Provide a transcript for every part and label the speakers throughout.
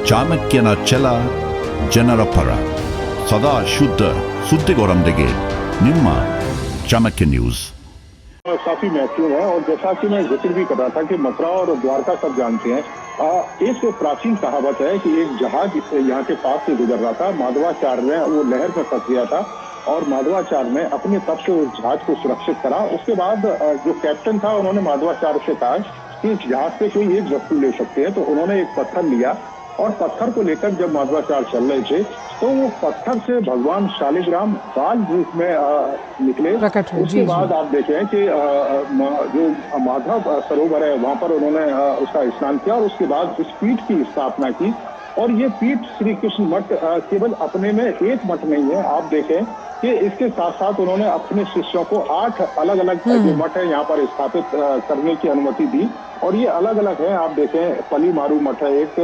Speaker 1: ಚಾಣಕ್ಯನ ಛಲ ಜನರ ಪರ ಸದಾ ಶುದ್ಧ ಸುದ್ದಿಗೋರೊಂದಿಗೆ ನಿಮ್ಮ चाणक्य न्यूज।
Speaker 2: काफी महत्वपूर्ण है और जैसा कि मैं जिक्र भी कर रहा था कि मथुरा और द्वारका सब जानते हैं। एक प्राचीन कहावत है कि एक जहाज यहाँ के पास से गुजर रहा था, माधवाचार्य ने वो लहर में फंस गया था और माधवाचार्य ने अपने तप से उस जहाज को सुरक्षित करा। उसके बाद जो कैप्टन था उन्होंने माधवाचार्य से कहा कि इस जहाज से कोई एक वस्तु ले सकते हैं, तो उन्होंने एक पत्थर लिया और पत्थर को लेकर जब माधवाचार्य चल रहे थे तो वो पत्थर से भगवान शालिग्राम बाल रूप में निकले। उसके बाद आप देखें कि जो माधव सरोवर है वहां पर उन्होंने उसका स्नान किया और उसके बाद इस पीठ की स्थापना की। और ये पीठ श्री कृष्ण मठ केवल अपने में एक मठ नहीं है, आप देखें कि इसके साथ साथ उन्होंने अपने शिष्यों को 8 अलग अलग जो मठ है यहाँ पर स्थापित करने की अनुमति दी। और ये अलग अलग है, आप देखें पलीमारू मठ है, एक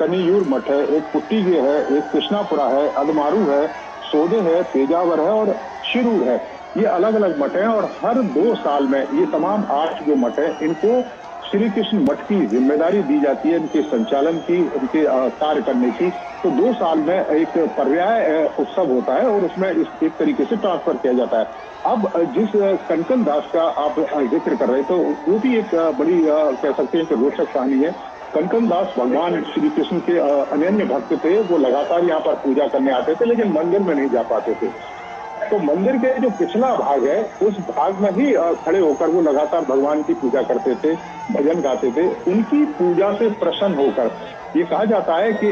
Speaker 2: कनियूर मठ है, एक पुट्टीगे है, एक कृष्णापुरा है, अदमारू है, सोदे है, पेजावर है और शिरूर है। ये अलग अलग मठ हैं और हर 2 साल में ये तमाम 8 जो मठ है इनको श्री कृष्ण मठ की जिम्मेदारी दी जाती है, इनके संचालन की, इनके कार्य करने की। तो 2 साल में एक पर्याय उत्सव होता है और उसमें एक तरीके से ट्रांसफर किया जाता है। अब जिस कनकन दास का आप जिक्र कर रहे थे वो भी एक बड़ी कह सकते हैं कि रोचक कहानी है। कनकन दास भगवान श्री कृष्ण के अनन्य भक्त थे, वो लगातार यहाँ पर पूजा करने आते थे लेकिन मंदिर में नहीं जा पाते थे। तो मंदिर के जो पिछला भाग है उस भाग में ही खड़े होकर वो लगातार भगवान की पूजा करते थे, भजन गाते थे। उनकी पूजा से प्रसन्न होकर ये कहा जाता है कि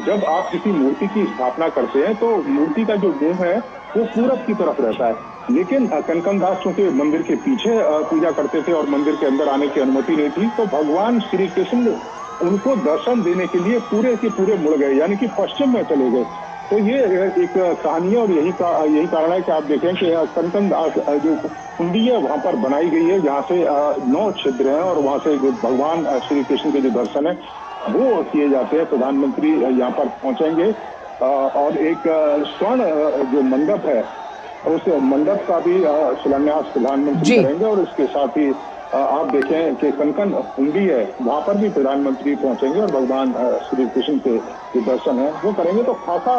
Speaker 2: जब आप किसी मूर्ति की स्थापना करते हैं तो मूर्ति का जो मुंह है वो पूरब की तरफ रहता है, लेकिन कनकन दास चूंकि मंदिर के पीछे पूजा करते थे और मंदिर के अंदर आने की अनुमति नहीं थी, तो भगवान श्री कृष्ण उनको दर्शन देने के लिए पूरे के पूरे मुड़ गए, यानी कि पश्चिम में चले गए। तो ये एक कहानी है और यही कारण है कि आप देखें कि कनकन दास जो कुंडी है वहां पर बनाई गई है, जहाँ से 9 छिद्र हैं और वहां से जो भगवान श्री कृष्ण के जो दर्शन है वो किए जाते हैं। प्रधानमंत्री यहाँ पर पहुंचेंगे और एक स्वर्ण जो मंडप है उस मंडप का भी शिलान्यास प्रधानमंत्री करेंगे। और इसके साथ ही आप देखें कि कनकन हुंडी है वहां पर भी प्रधानमंत्री पहुंचेंगे और भगवान श्री कृष्ण के जो दर्शन है वो करेंगे। तो खासा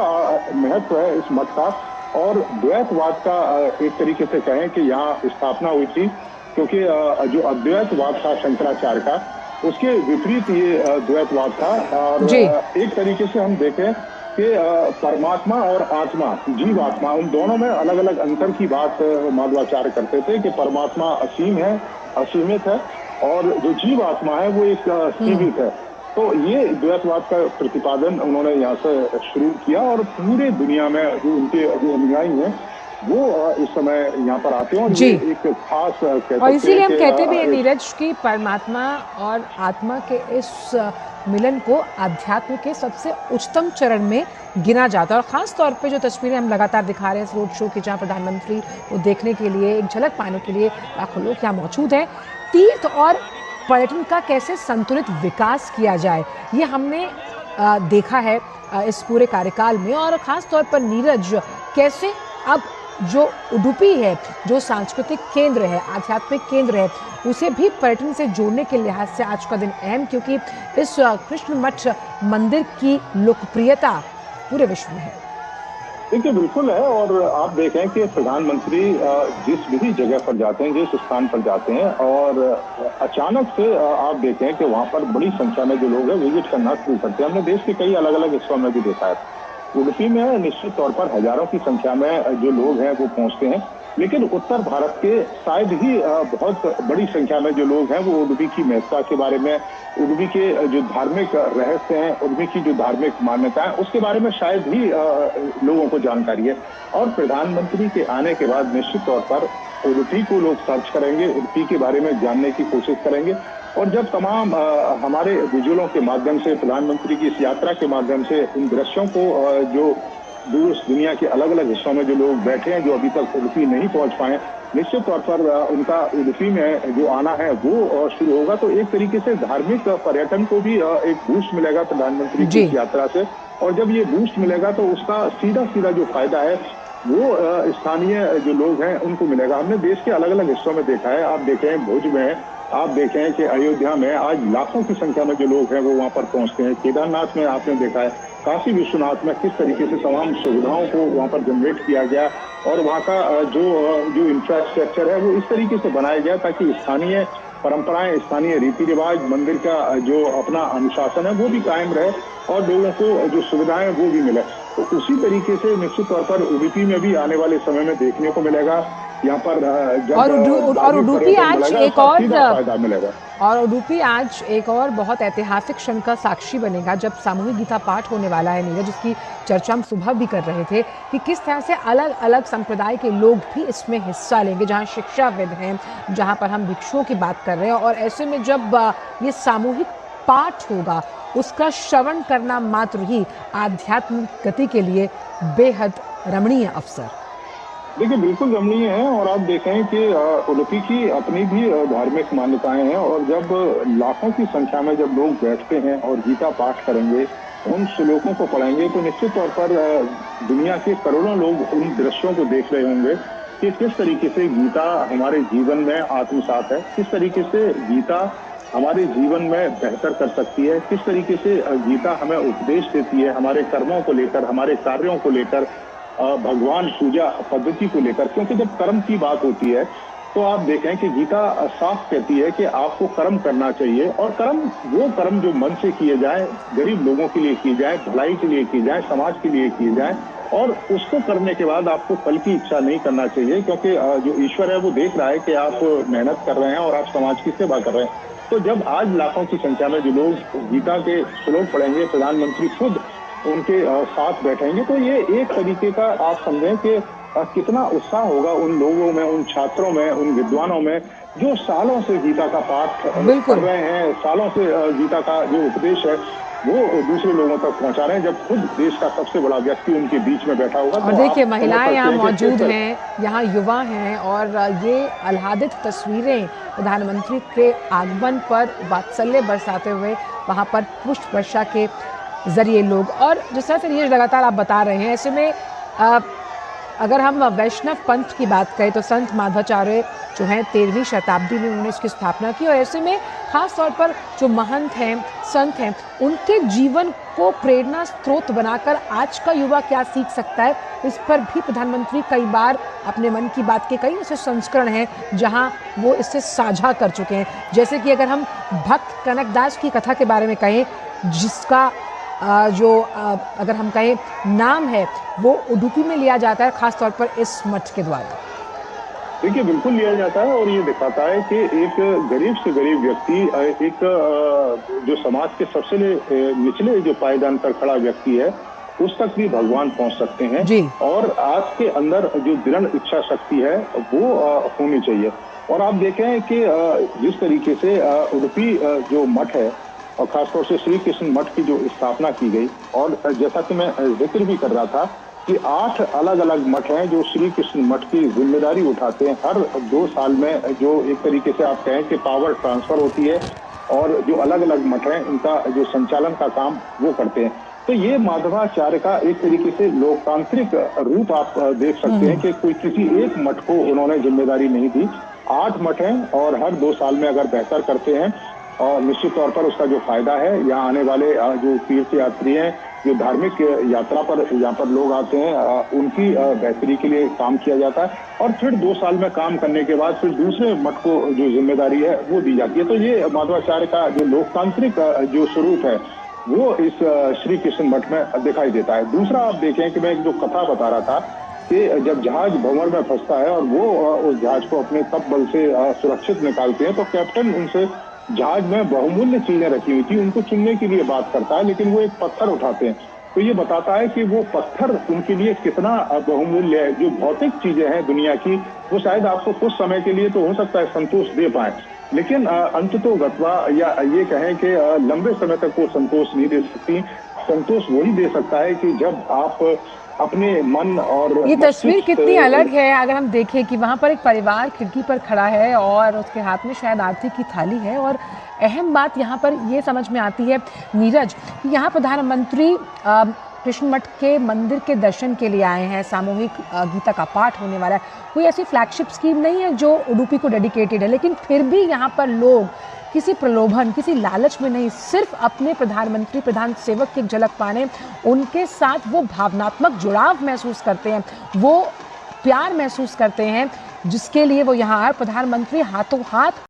Speaker 2: महत्व है इस मठ का और द्वैतवाद का एक तरीके से कहें कि यहाँ स्थापना हुई थी, क्योंकि जो अद्वैतवाद था शंकराचार्य का उसके विपरीत ये द्वैतवाद था। और एक तरीके से हम देखें कि परमात्मा और आत्मा, जीव आत्मा, उन दोनों में अलग अलग अंतर की बात माधवाचार्य करते थे कि परमात्मा असीम है, असीमित है और जो जीव आत्मा है वो एक सीमित है। तो ये द्वैतवाद का प्रतिपादन उन्होंने यहाँ से शुरू किया और पूरे दुनिया में जो उनके जो अनुयायी हैं वो इस समय यहाँ पर आते हैं और ये एक खास
Speaker 3: और इसीलिए हम कहते भी हैं नीरज की परमात्मा और आत्मा के इस मिलन को अध्यात्म के सबसे उच्चतम चरण में गिना जाता है। और खास तौर पे जो तस्वीरें हम लगातार दिखा रहे हैं इस रोड शो की, जहाँ प्रधानमंत्री को देखने के लिए, एक झलक पाने के लिए लाखों लोग यहाँ मौजूद हैं। तीर्थ और पर्यटन का कैसे संतुलित विकास किया जाए ये हमने देखा है इस पूरे कार्यकाल में। और खास तौर पर नीरज कैसे अब जो उडुपी है, जो सांस्कृतिक केंद्र है, आध्यात्मिक केंद्र है, उसे भी पर्यटन से जोड़ने के लिहाज से आज का दिन अहम, क्योंकि इस कृष्ण मठ मंदिर की लोकप्रियता पूरे विश्व में है।
Speaker 2: देखिए बिल्कुल है और आप देखें कि प्रधानमंत्री जिस भी जगह पर जाते हैं, जिस स्थान पर जाते हैं और अचानक से आप देखें कि वहां पर बड़ी संख्या में जो लोग हैं विजिट करना शुरू करते हैं। हमने देश के कई अलग अलग हिस्सों में भी देखा है। उडुपी में निश्चित तौर पर हजारों की संख्या में जो लोग हैं वो पहुंचते हैं, लेकिन उत्तर भारत के शायद ही बहुत बड़ी संख्या में जो लोग हैं वो उडुपी की महत्ता के बारे में, उडुपी के जो धार्मिक रहस्य हैं, उडुपी की जो धार्मिक मान्यता है उसके बारे में शायद ही लोगों को जानकारी है। और प्रधानमंत्री के आने के बाद निश्चित तौर पर उडुपी को लोग सर्च करेंगे, उडुपी के बारे में जानने की कोशिश करेंगे। और जब तमाम हमारे विजुअलों के माध्यम से, प्रधानमंत्री की इस यात्रा के माध्यम से इन दृश्यों को जो दूर दुनिया के अलग अलग हिस्सों में जो लोग बैठे हैं, जो अभी तक उडुपी नहीं पहुंच पाए, निश्चित तौर पर उनका उडुपी में जो आना है वो शुरू होगा। तो एक तरीके से धार्मिक पर्यटन को भी एक बूस्ट मिलेगा प्रधानमंत्री की यात्रा से। और जब ये बूस्ट मिलेगा तो उसका सीधा जो फायदा है वो स्थानीय जो लोग हैं उनको मिलेगा। हमने देश के अलग अलग हिस्सों में देखा है, आप देखें भुज में आप देखें कि अयोध्या में आज लाखों की संख्या में जो लोग हैं वो वहां पर पहुंचते हैं। केदारनाथ में आपने देखा है, काशी विश्वनाथ में किस तरीके से तमाम सुविधाओं को वहां पर जनरेट किया गया और वहां का जो इंफ्रास्ट्रक्चर है वो इस तरीके से बनाया गया ताकि स्थानीय परंपराएं, स्थानीय रीति रिवाज, मंदिर का जो अपना अनुशासन है वो भी कायम रहे और लोगों को जो सुविधाएं वो भी मिले। तो उसी तरीके से निश्चित तौर पर उडुपी में भी आने वाले समय में देखने को मिलेगा। यहाँ पर जब
Speaker 3: और उडुपी आज एक
Speaker 2: फायदा मिलेगा
Speaker 3: और उडुपी आज एक और बहुत ऐतिहासिक क्षण का साक्षी बनेगा जब सामूहिक गीता पाठ होने वाला है नीरज, जिसकी चर्चा हम सुबह भी कर रहे थे कि किस तरह से अलग अलग संप्रदाय के लोग भी इसमें हिस्सा लेंगे, जहाँ शिक्षाविद हैं, जहाँ पर हम भिक्षुओं की बात कर रहे हैं। और ऐसे में जब ये सामूहिक पाठ होगा उसका श्रवण करना मात्र ही आध्यात्मिक गति के लिए बेहद रमणीय अवसर।
Speaker 2: देखिए बिल्कुल रमणीय है और आप देखें कि उडुपी की अपनी भी धार्मिक मान्यताएं हैं और जब लाखों की संख्या में जब लोग बैठते हैं और गीता पाठ करेंगे, उन श्लोकों को पढ़ेंगे तो निश्चित तौर पर दुनिया के करोड़ों लोग उन दृश्यों को देख रहे होंगे कि किस तरीके से गीता हमारे जीवन में आत्मसात है, किस तरीके से गीता हमारे जीवन में बेहतर कर सकती है, किस तरीके से गीता हमें उपदेश देती है हमारे कर्मों को लेकर, हमारे कार्यों को लेकर, भगवान पूजा पद्धति को लेकर। क्योंकि जब कर्म की बात होती है तो आप देखें कि गीता साफ कहती है कि आपको कर्म करना चाहिए और वो कर्म जो मन से किए जाए, गरीब लोगों के लिए किए जाए, भलाई के लिए किए जाए, समाज के लिए किए जाए और उसको करने के बाद आपको फल की इच्छा नहीं करना चाहिए। क्योंकि जो ईश्वर है वो देख रहा है कि आप मेहनत कर रहे हैं और आप समाज की सेवा कर रहे हैं। तो जब आज लाखों की संख्या में जो लोग गीता के श्लोक पढ़ेंगे, प्रधानमंत्री खुद उनके साथ बैठेंगे, तो ये एक तरीके का आप समझें कि कितना उत्साह होगा उन लोगों में, उन छात्रों में, उन विद्वानों में जो सालों से गीता का पाठ कर रहे हैं, सालों से गीता का जो उपदेश है वो दूसरे लोगों तक पहुंचा रहे हैं। जब खुद देश का सबसे बड़ा व्यक्ति उनके बीच में बैठा होगा
Speaker 3: और देखिए महिलाएं यहाँ मौजूद हैं, यहाँ युवा हैं और ये आह्लादित तस्वीरें प्रधानमंत्री के आगमन पर वात्सल्य बरसाते हुए वहाँ पर पुष्प वर्षा के जरिए लोग। और जिस तरह से ये लगातार आप बता रहे हैं, ऐसे में अगर हम वैष्णव पंथ की बात करें तो संत माधवाचार्य जो हैं 13वीं शताब्दी में उन्होंने इसकी स्थापना की और ऐसे में खास तौर पर जो महंत हैं, संत हैं, उनके जीवन को प्रेरणा स्रोत बनाकर आज का युवा क्या सीख सकता है, इस पर भी प्रधानमंत्री कई बार अपने मन की बात के कई ऐसे संस्करण हैं जहां वो इससे साझा कर चुके हैं। जैसे कि अगर हम भक्त कनकदास की कथा के बारे में कहें, जिसका अगर हम कहें नाम है वो उडुपी में लिया जाता है, खास तौर पर इस मठ के द्वारा।
Speaker 2: देखिए बिल्कुल लिया जाता है और ये दिखाता है कि एक गरीब से गरीब व्यक्ति, एक जो समाज के सबसे निचले जो पायदान पर खड़ा व्यक्ति है उस तक भी भगवान पहुंच सकते हैं जी। और आज के अंदर जो दृढ़ इच्छा शक्ति है वो होनी चाहिए। और आप देखें कि जिस तरीके से उडुपी जो मठ है और खासतौर से श्री कृष्ण मठ की जो स्थापना की गई, और जैसा कि मैं जिक्र भी कर रहा था कि 8 अलग अलग मठ हैं जो श्री कृष्ण मठ की जिम्मेदारी उठाते हैं। हर 2 साल में जो एक तरीके से आप कहें कि पावर ट्रांसफर होती है और जो अलग अलग मठ हैं इनका जो संचालन का काम वो करते हैं। तो ये माधवाचार्य का एक तरीके से लोकतांत्रिक रूप आप देख सकते हैं कि कोई किसी एक मठ को उन्होंने जिम्मेदारी नहीं दी। 8 मठ हैं और हर 2 साल में अगर बेहतर करते हैं और निश्चित तौर पर उसका जो फायदा है, यहाँ आने वाले जो तीर्थ यात्री हैं, जो धार्मिक यात्रा पर यहाँ पर लोग आते हैं, उनकी बेहतरी के लिए काम किया जाता है और फिर 2 साल में काम करने के बाद फिर दूसरे मठ को जो जिम्मेदारी है वो दी जाती है। तो ये माधवाचार्य का जो लोकतांत्रिक जो स्वरूप है वो इस श्री कृष्ण मठ में दिखाई देता है। दूसरा आप देखें कि मैं एक जो कथा बता रहा था कि जब जहाज भंवर में फंसता है और वो उस जहाज को अपने तप बल से सुरक्षित निकालते हैं, तो कैप्टन उनसे जहाज में बहुमूल्य चीजें रखी हुई थी उनको चुनने के लिए बात करता है, लेकिन वो एक पत्थर उठाते हैं। तो ये बताता है कि वो पत्थर उनके लिए कितना बहुमूल्य है। जो भौतिक चीजें हैं दुनिया की वो शायद आपको कुछ समय के लिए तो हो सकता है संतोष दे पाए, लेकिन अंततो गत्वा या ये कहें कि लंबे समय तक वो संतोष नहीं दे सकती। संतोष वही दे सकता है कि जब आप अपने मन और
Speaker 3: ये तस्वीर कितनी अलग है अगर हम देखें कि वहाँ पर एक परिवार खिड़की पर खड़ा है और उसके हाथ में शायद आरती की थाली है। और अहम बात यहाँ पर ये समझ में आती है नीरज कि यहाँ प्रधानमंत्री कृष्ण मठ के मंदिर के दर्शन के लिए आए हैं, सामूहिक गीता का पाठ होने वाला है। कोई ऐसी फ्लैगशिप स्कीम नहीं है जो उडुपी को डेडिकेटेड है, लेकिन फिर भी यहाँ पर लोग किसी प्रलोभन, किसी लालच में नहीं, सिर्फ अपने प्रधानमंत्री, प्रधान सेवक की एक झलक पाने, उनके साथ वो भावनात्मक जुड़ाव महसूस करते हैं, वो प्यार महसूस करते हैं, जिसके लिए वो यहाँ आए। प्रधानमंत्री हाथों हाथ